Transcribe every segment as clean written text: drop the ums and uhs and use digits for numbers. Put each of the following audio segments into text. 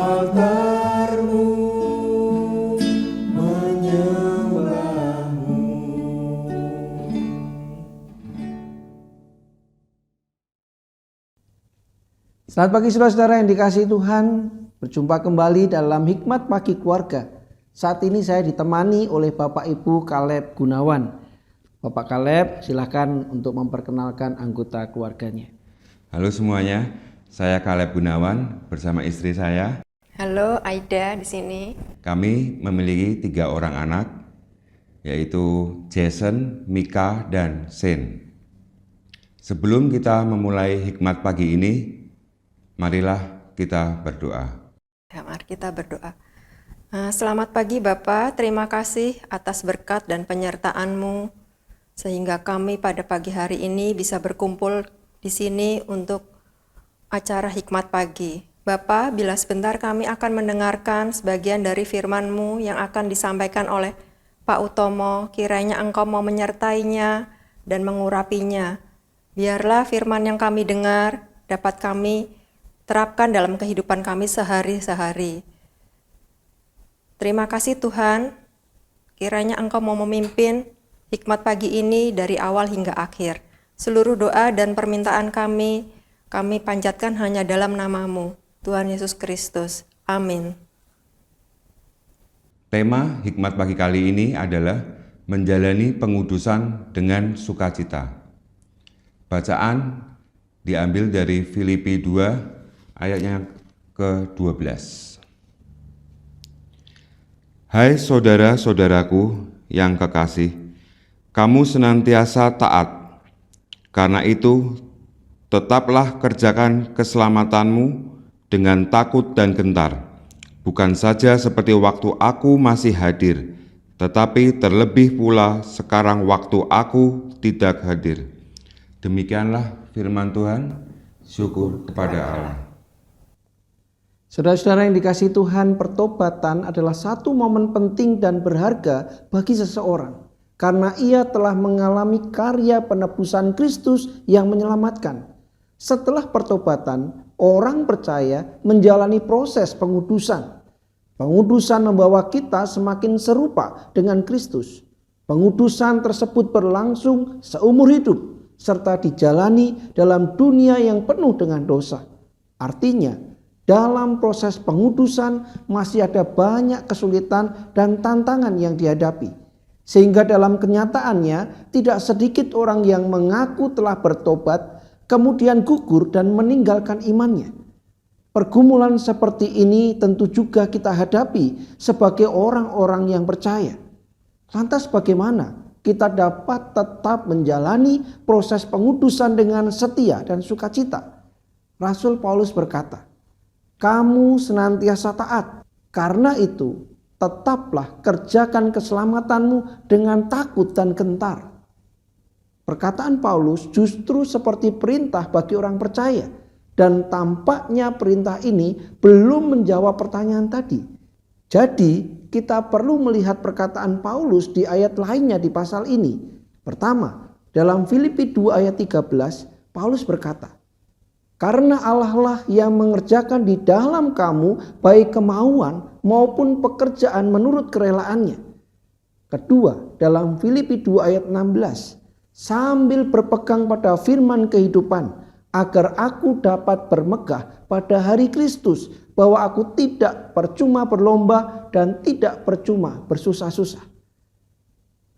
altarmu, menyembahmu. Selamat pagi saudara-saudara yang dikasihi Tuhan. Berjumpa kembali dalam Hikmat Pagi Keluarga. Saat ini saya ditemani oleh Bapak Ibu Caleb Gunawan. Bapak Caleb, silakan untuk memperkenalkan anggota keluarganya. Halo semuanya, saya Caleb Gunawan bersama istri saya. Halo, Aida di sini. Kami memiliki 3 orang anak, yaitu Jason, Mika, dan Shane. Sebelum kita memulai hikmat pagi ini, marilah kita berdoa. Ya, mari kita berdoa. Selamat pagi Bapak, terima kasih atas berkat dan penyertaan-Mu sehingga kami pada pagi hari ini bisa berkumpul di sini untuk acara hikmat pagi. Bapak, bila sebentar kami akan mendengarkan sebagian dari firman-Mu yang akan disampaikan oleh Pak Utomo, kiranya Engkau mau menyertainya dan mengurapinya. Biarlah firman yang kami dengar dapat kami terapkan dalam kehidupan kami sehari-hari. Terima kasih Tuhan, kiranya Engkau mau memimpin hikmat pagi ini dari awal hingga akhir. Seluruh doa dan permintaan kami panjatkan hanya dalam nama-Mu, Tuhan Yesus Kristus. Amin. Tema hikmat pagi kali ini adalah menjalani pengudusan dengan sukacita. Bacaan diambil dari Filipi 2 ayatnya ke-12. Hai saudara-saudaraku yang kekasih, kamu senantiasa taat. Karena itu, tetaplah kerjakan keselamatanmu dengan takut dan gentar, bukan saja seperti waktu aku masih hadir, tetapi terlebih pula sekarang waktu aku tidak hadir. Demikianlah firman Tuhan, syukur kepada Allah. Saudara-saudara yang dikasihi Tuhan, pertobatan adalah satu momen penting dan berharga bagi seseorang. Karena ia telah mengalami karya penebusan Kristus yang menyelamatkan. Setelah pertobatan, orang percaya menjalani proses pengudusan. Pengudusan membawa kita semakin serupa dengan Kristus. Pengudusan tersebut berlangsung seumur hidup, serta dijalani dalam dunia yang penuh dengan dosa. Artinya, dalam proses pengudusan masih ada banyak kesulitan dan tantangan yang dihadapi. Sehingga dalam kenyataannya tidak sedikit orang yang mengaku telah bertobat kemudian gugur dan meninggalkan imannya. Pergumulan seperti ini tentu juga kita hadapi sebagai orang-orang yang percaya. Lantas bagaimana kita dapat tetap menjalani proses pengudusan dengan setia dan sukacita? Rasul Paulus berkata, kamu senantiasa taat, karena itu tetaplah kerjakan keselamatanmu dengan takut dan gentar. Perkataan Paulus justru seperti perintah bagi orang percaya, dan tampaknya perintah ini belum menjawab pertanyaan tadi. Jadi kita perlu melihat perkataan Paulus di ayat lainnya di pasal ini. Pertama, dalam Filipi 2 ayat 13, Paulus berkata, karena Allah lah yang mengerjakan di dalam kamu baik kemauan maupun pekerjaan menurut kerelaannya. Kedua, dalam Filipi 2 ayat 16, sambil berpegang pada firman kehidupan, agar aku dapat bermegah pada hari Kristus, bahwa aku tidak percuma berlomba dan tidak percuma bersusah-susah.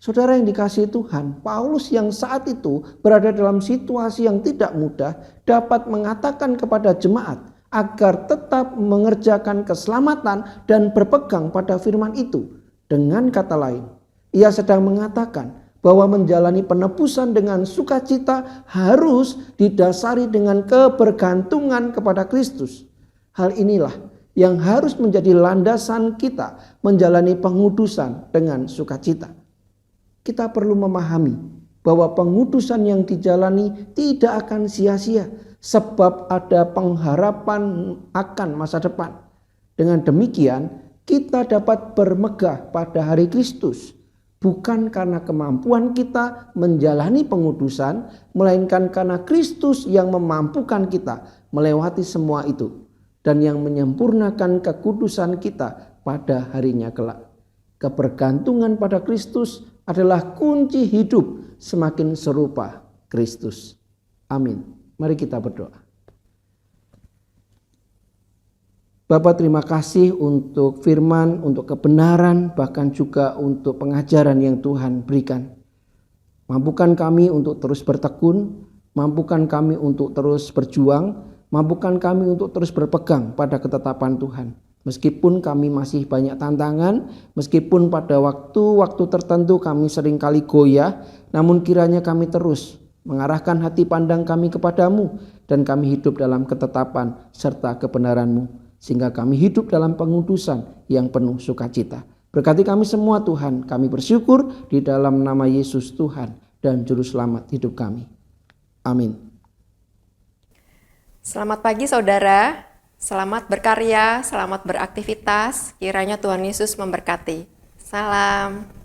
Saudara yang dikasihi Tuhan, Paulus yang saat itu berada dalam situasi yang tidak mudah dapat mengatakan kepada jemaat agar tetap mengerjakan keselamatan dan berpegang pada firman itu. Dengan kata lain, ia sedang mengatakan bahwa menjalani penebusan dengan sukacita harus didasari dengan kebergantungan kepada Kristus. Hal inilah yang harus menjadi landasan kita menjalani pengudusan dengan sukacita. Kita perlu memahami bahwa pengudusan yang dijalani tidak akan sia-sia sebab ada pengharapan akan masa depan. Dengan demikian, kita dapat bermegah pada hari Kristus, bukan karena kemampuan kita menjalani pengudusan, melainkan karena Kristus yang memampukan kita melewati semua itu. dan yang menyempurnakan kekudusan kita pada harinya kelak. Kebergantungan pada Kristus adalah kunci hidup semakin serupa Kristus. Amin. Mari kita berdoa. Bapa, terima kasih untuk firman, untuk kebenaran, bahkan juga untuk pengajaran yang Tuhan berikan. Mampukan kami untuk terus bertekun, mampukan kami untuk terus berjuang, mampukan kami untuk terus berpegang pada ketetapan Tuhan. Meskipun kami masih banyak tantangan, meskipun pada waktu-waktu tertentu kami seringkali goyah, namun kiranya kami terus mengarahkan hati pandang kami kepadamu, dan kami hidup dalam ketetapan serta kebenaran-Mu, sehingga kami hidup dalam pengudusan yang penuh sukacita. Berkati kami semua Tuhan, kami bersyukur di dalam nama Yesus Tuhan dan Juru Selamat hidup kami. Amin. Selamat pagi saudara, selamat berkarya, selamat beraktivitas, kiranya Tuhan Yesus memberkati. Salam.